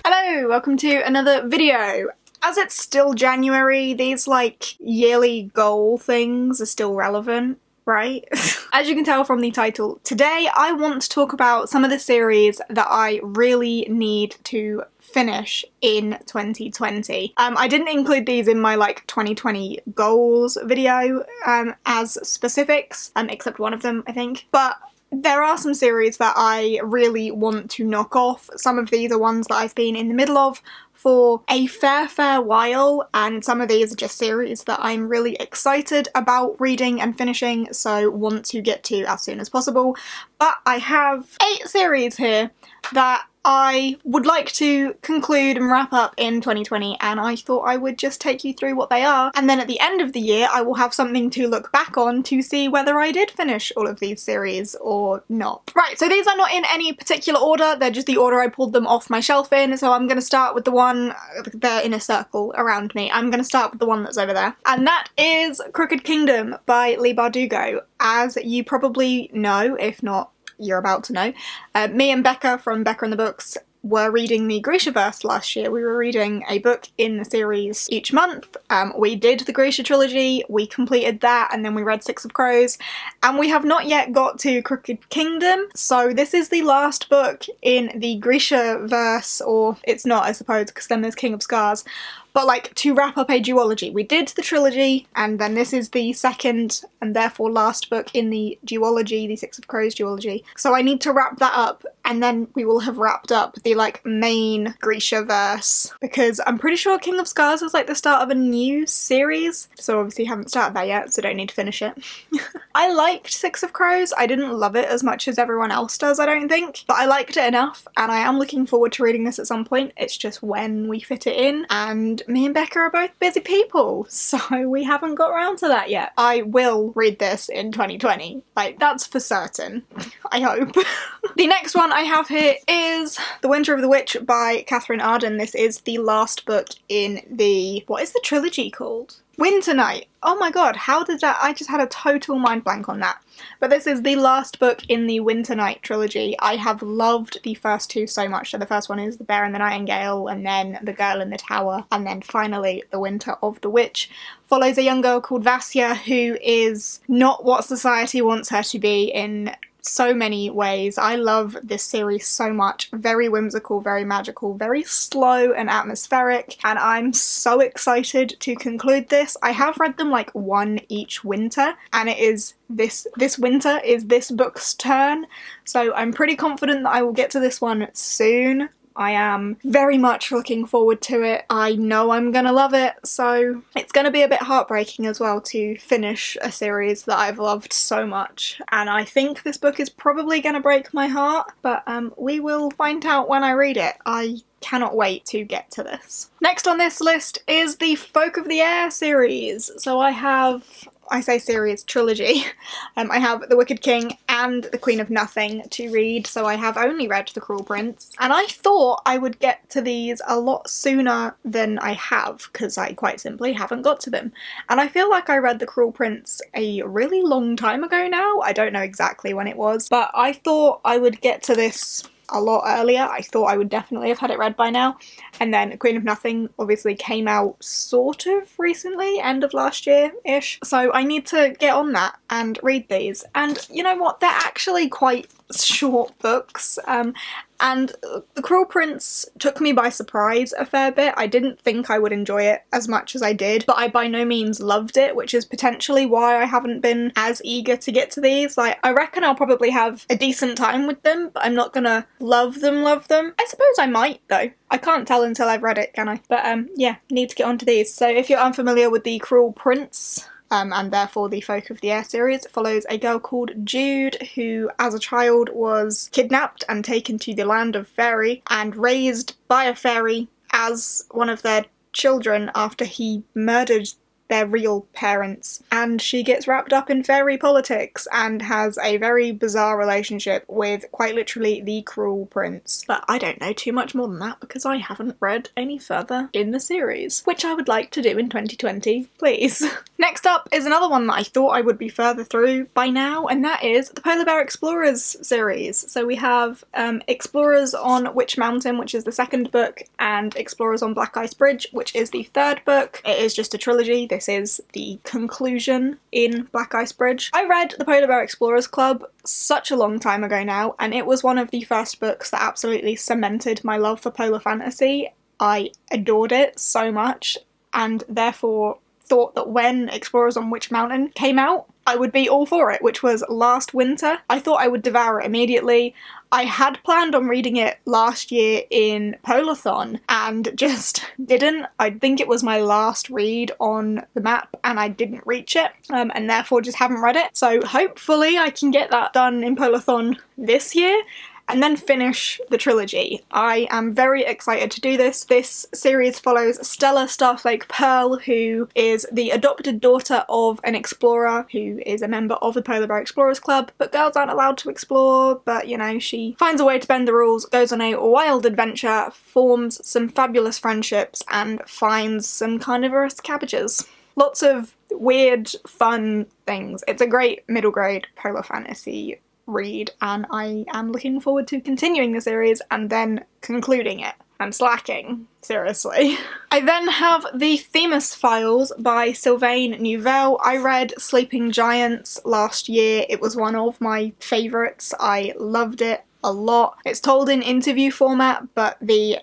Hello, welcome to another video. As it's still January, these yearly goal things are still relevant, right? As you can tell from the title, today I want to talk about some of the series that I really need to finish in 2020. I didn't include these in my 2020 goals video as specifics, except one of them I think, but there are some series that I really want to knock off. Some of these are ones that I've been in the middle of for a fair while, and some of these are just series that I'm really excited about reading and finishing, so want to get to as soon as possible. But I have 8 series here that I would like to conclude and wrap up in 2020, and I thought I would just take you through what they are, and then at the end of the year I will have something to look back on to see whether I did finish all of these series or not. Right, so these are not in any particular order, they're just the order I pulled them off my shelf in, so I'm going to start with the one, they're in a circle around me, I'm going to start with the one that's over there, and that is Crooked Kingdom by Leigh Bardugo. As you probably know, if not you're about to know, me and Becca from Becca and the Books were reading the Grishaverse last year. We were reading a book in the series each month. We did the Grisha trilogy, we completed that, and then we read Six of Crows, and we have not yet got to Crooked Kingdom, so this is the last book in the Grishaverse, or it's not I suppose, because then there's King of Scars. But to wrap up a duology. We did the trilogy, and then this is the second and therefore last book in the duology, the Six of Crows duology. So I need to wrap that up, and then we will have wrapped up the main Grishaverse, because I'm pretty sure King of Scars is the start of a new series. So obviously haven't started that yet, so don't need to finish it. I liked Six of Crows. I didn't love it as much as everyone else does, I don't think, but I liked it enough, and I am looking forward to reading this at some point. It's just when we fit it in, and me and Becca are both busy people, so we haven't got around to that yet. I will read this in 2020, that's for certain, I hope. The next one I have here is The Winter of the Witch by Catherine Arden. This is the last book in the, what is the trilogy called? Winter Night. Oh my god, how did that, I just had a total mind blank on that. But this is the last book in the Winter Night trilogy. I have loved the first two so much. So the first one is The Bear and the Nightingale, and then The Girl in the Tower, and then finally The Winter of the Witch. Follows a young girl called Vasya who is not what society wants her to be in so many ways. I love this series so much. Very whimsical, very magical, very slow and atmospheric, and I'm so excited to conclude this. I have read them one each winter, and it is this winter is this book's turn, so I'm pretty confident that I will get to this one soon. I am very much looking forward to it. I know I'm gonna love it, so it's gonna be a bit heartbreaking as well to finish a series that I've loved so much, and I think this book is probably gonna break my heart, but we will find out when I read it. I cannot wait to get to this. Next on this list is the Folk of the Air series. So I say series, trilogy. I have The Wicked King and The Queen of Nothing to read, so I have only read The Cruel Prince. And I thought I would get to these a lot sooner than I have, because I quite simply haven't got to them. And I feel like I read The Cruel Prince a really long time ago now. I don't know exactly when it was, but I thought I would get to this a lot earlier. I thought I would definitely have had it read by now. And then Queen of Nothing obviously came out sort of recently, end of last year-ish. So I need to get on that and read these. And you know what? They're actually quite short books. And The Cruel Prince took me by surprise a fair bit. I didn't think I would enjoy it as much as I did, but I by no means loved it, which is potentially why I haven't been as eager to get to these. I reckon I'll probably have a decent time with them, but I'm not gonna love them. I suppose I might, though. I can't tell until I've read it, can I? But yeah, need to get onto these. So if you're unfamiliar with The Cruel Prince, and therefore the Folk of the Air series, it follows a girl called Jude who as a child was kidnapped and taken to the land of fairy and raised by a fairy as one of their children after he murdered their real parents, and she gets wrapped up in fairy politics and has a very bizarre relationship with quite literally the cruel prince. But I don't know too much more than that because I haven't read any further in the series, which I would like to do in 2020, please. Next up is another one that I thought I would be further through by now, and that is the Polar Bear Explorers series. So we have Explorers on Witch Mountain, which is the second book, and Explorers on Black Ice Bridge, which is the third book. It is just a trilogy. This is the conclusion in Black Ice Bridge. I read the Polar Bear Explorers Club such a long time ago now, and it was one of the first books that absolutely cemented my love for polar fantasy. I adored it so much, and therefore thought that when Explorers on Witch Mountain came out, I would be all for it, which was last winter. I thought I would devour it immediately. I had planned on reading it last year in Polathon and just didn't. I think it was my last read on the map and I didn't reach it, and therefore just haven't read it. So hopefully I can get that done in Polathon this year and then finish the trilogy. I am very excited to do this. This series follows Stella Starflake Pearl, who is the adopted daughter of an explorer who is a member of the Polar Bear Explorers Club, but girls aren't allowed to explore, but you know, she finds a way to bend the rules, goes on a wild adventure, forms some fabulous friendships, and finds some carnivorous cabbages. Lots of weird, fun things. It's a great middle grade polar fantasy read, and I am looking forward to continuing the series and then concluding it. I'm slacking, seriously. I then have the Themis Files by Sylvain Neuvel. I read Sleeping Giants last year. It was one of my favourites. I loved it a lot. It's told in interview format, but the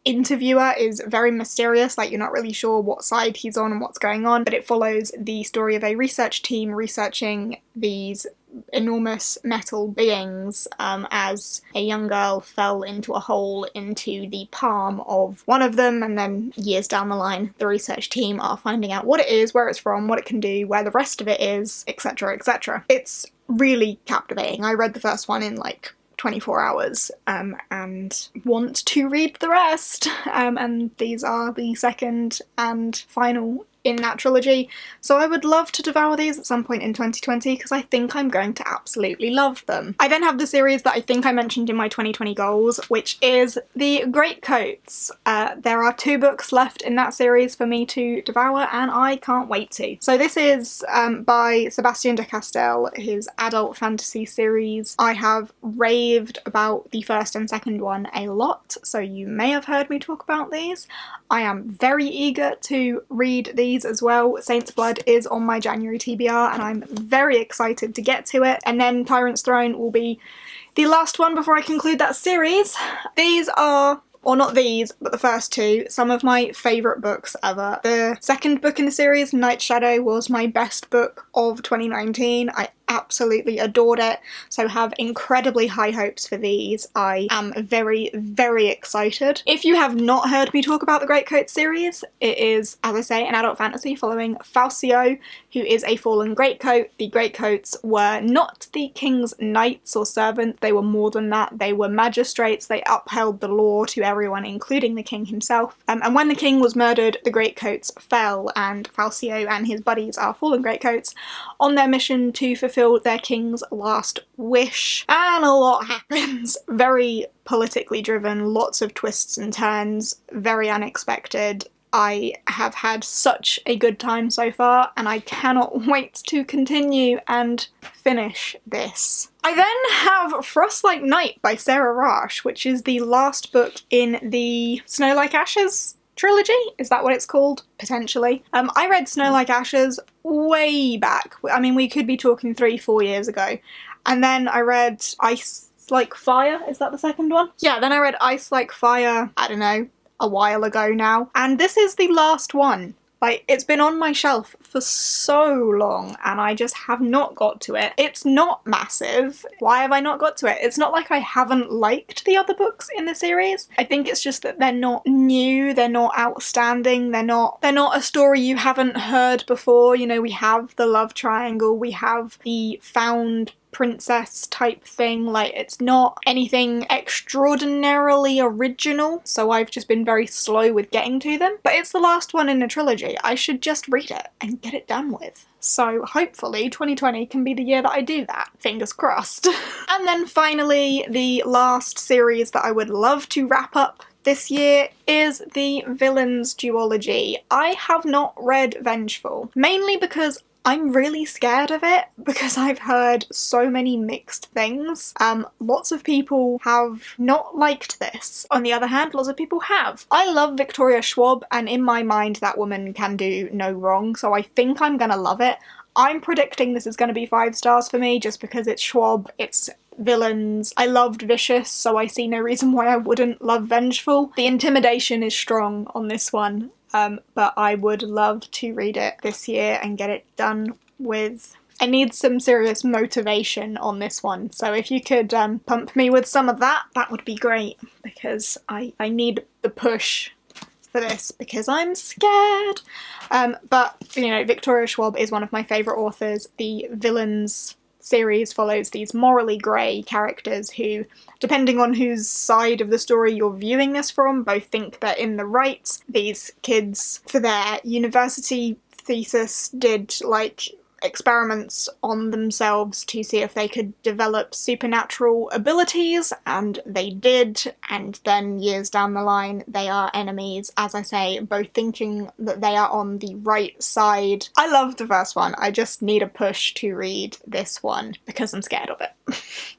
interviewer is very mysterious, like you're not really sure what side he's on and what's going on, but it follows the story of a research team researching these enormous metal beings as a young girl fell into a hole into the palm of one of them, and then years down the line the research team are finding out what it is, where it's from, what it can do, where the rest of it is, etc, etc. It's really captivating. I read the first one in like 24 hours and want to read the rest, and these are the second and final in that trilogy, so I would love to devour these at some point in 2020 because I think I'm going to absolutely love them. I then have the series that I think I mentioned in my 2020 goals, which is the Greatcoats. There are 2 books left in that series for me to devour and I can't wait to. So this is by Sebastian de Castell, his adult fantasy series. I have raved about the first and second one a lot, so you may have heard me talk about these. I am very eager to read these as well. Saint's Blood is on my January TBR and I'm very excited to get to it. And then Tyrant's Throne will be the last one before I conclude that series. These are, or not these, but the first 2, some of my favourite books ever. The second book in the series, Night Shadow, was my best book of 2019. I absolutely adored it, so have incredibly high hopes for these. I am very, very excited. If you have not heard me talk about the Greatcoats series, it is, as I say, an adult fantasy following Falcio, who is a fallen greatcoat. The Greatcoats were not the king's knights or servants, they were more than that. They were magistrates. They upheld the law to everyone, including the king himself. And when the king was murdered, the Greatcoats fell, and Falcio and his buddies are fallen greatcoats on their mission to fulfill their king's last wish, and a lot happens. Very politically driven, lots of twists and turns, very unexpected. I have had such a good time so far and I cannot wait to continue and finish this. I then have Frost Like Night by Sarah Rash, which is the last book in the Snow Like Ashes trilogy? Is that what it's called? Potentially. I read Snow Like Ashes way back. I mean, we could be talking 3-4 years ago. And then I read Ice Like Fire. Is that the second one? Yeah, then I read Ice Like Fire, I don't know, a while ago now. And this is the last one. Like, it's been on my shelf for so long and I just have not got to it. It's not massive. Why have I not got to it? It's not like I haven't liked the other books in the series. I think it's just that they're not new, they're not outstanding, they're not a story you haven't heard before. You know, we have the love triangle, we have the found princess type thing. Like, it's not anything extraordinarily original, so I've just been very slow with getting to them. But it's the last one in a trilogy. I should just read it and get it done with. So hopefully 2020 can be the year that I do that. Fingers crossed. And then finally, the last series that I would love to wrap up this year is the Villains duology. I have not read Vengeful, mainly because I'm really scared of it, because I've heard so many mixed things. Lots of people have not liked this. On the other hand, lots of people have. I love Victoria Schwab, and in my mind that woman can do no wrong, so I think I'm gonna love it. I'm predicting this is going to be 5 stars for me just because it's Schwab, it's Villains. I loved Vicious, so I see no reason why I wouldn't love Vengeful. The intimidation is strong on this one, but I would love to read it this year and get it done with. I need some serious motivation on this one, so if you could pump me with some of that, that would be great, because I need the push for this because I'm scared. But, you know, Victoria Schwab is one of my favourite authors. The Villains series follows these morally grey characters who, depending on whose side of the story you're viewing this from, both think they're in the right. These kids, for their university thesis, did, like, experiments on themselves to see if they could develop supernatural abilities, and they did, and then years down the line they are enemies, as I say, both thinking that they are on the right side. I love the first one, I just need a push to read this one because I'm scared of it.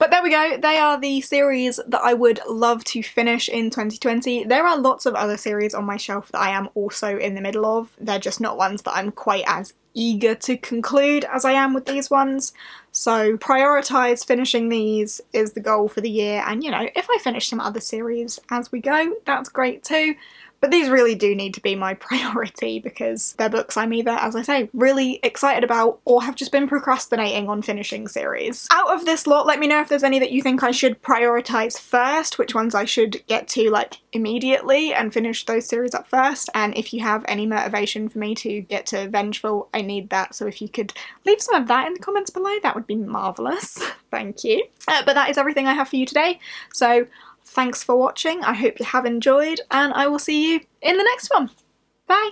But there we go, they are the series that I would love to finish in 2020. There are lots of other series on my shelf that I am also in the middle of, they're just not ones that I'm quite as eager to conclude as I am with these ones. So prioritise finishing these is the goal for the year, and you know, if I finish some other series as we go, that's great too. But these really do need to be my priority because they're books I'm either, as I say, really excited about or have just been procrastinating on finishing series. Out of this lot, let me know if there's any that you think I should prioritise first, which ones I should get to like immediately and finish those series up first, and if you have any motivation for me to get to Vengeful, I need that, so if you could leave some of that in the comments below, that would be marvellous. Thank you. But that is everything I have for you today, so thanks for watching, I hope you have enjoyed, and I will see you in the next one. Bye!